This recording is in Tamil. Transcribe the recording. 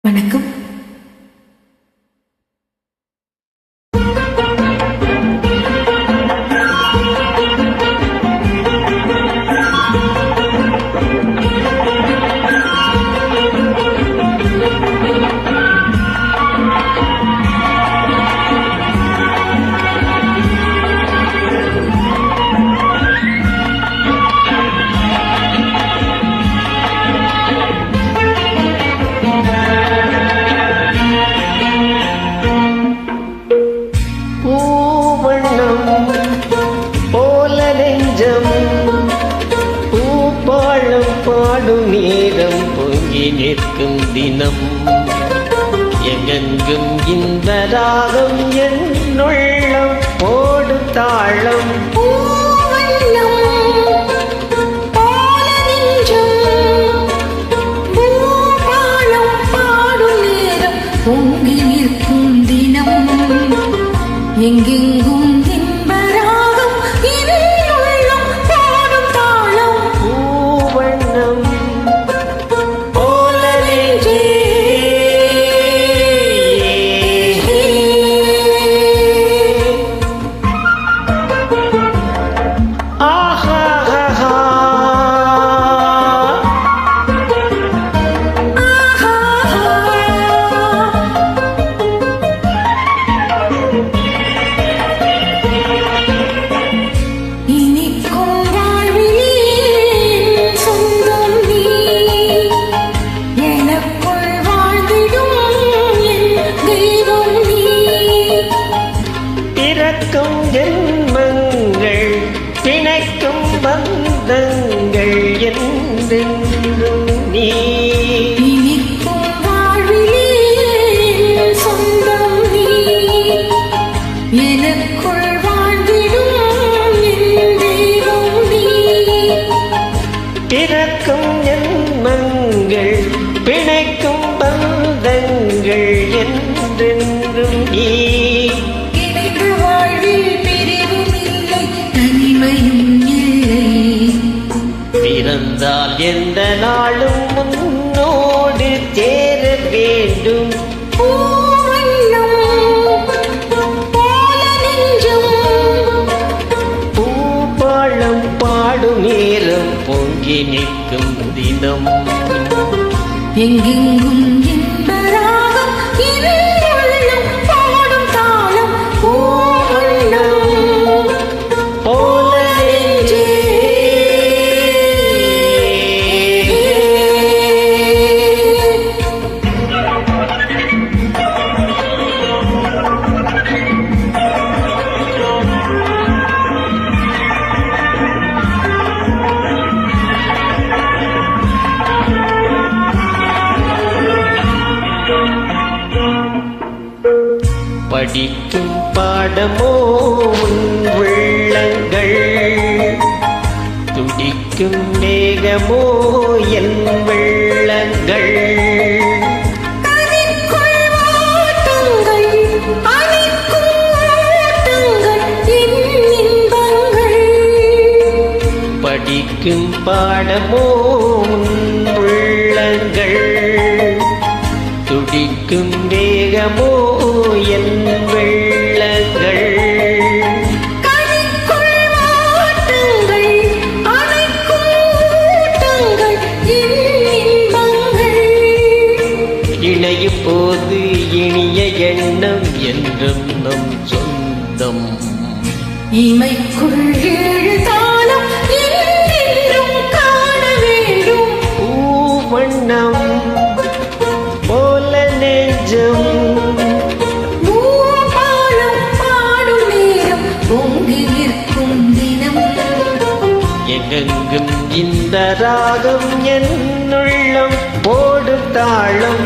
வணக்கம். பாடும் நேரம் பொங்கி நிற்கும் தினம் எங்கெங்கும் இந்த ராகம் என்னுள்ளம் போடு தாளம் பொங்கி நிற்கும் தினம் எங்கெங்கும் ஜென்மங்கள் பிணைக்கும் பந்தங்கள் என்றென்றும் நீ இனிக்கும் வாழ்விலே சொந்தம் நீ எனக்குள் வாழ்ந்திடும் என் தெய்வம் நீ பிறக்கும் ஜென்மங்கள் பிணைக்கும் பந்தங்கள் என்றென்றும் நீ பிறந்தால் எந்த நாளும் முன்னோடு சேர வேண்டும் பூபாளம் பாடும் நேரம் பொங்கி நிற்கும் தினம் எங்கெங்கும் படிக்கும் பாடமோ உள்ளங்கள் துடிக்கும் மேகமோ என் வெள்ளங்கள் படிக்கும் பாடமோ உள்ளங்கள் துடிக்கும் மேகமோ என் வெள்ளங்கள் இணையும் போது இனிய எண்ணம் என்றும் நம் சொந்தம் இமைக்குள் எழுதாலும் என்றும் காண வேண்டும் பூவண்ணம் போல நெஞ்சம் பொங்கி நிற்கும் தினம் எங்கெங்கும் இந்த ராகம் என்னுள்ளம் போடு தாளம்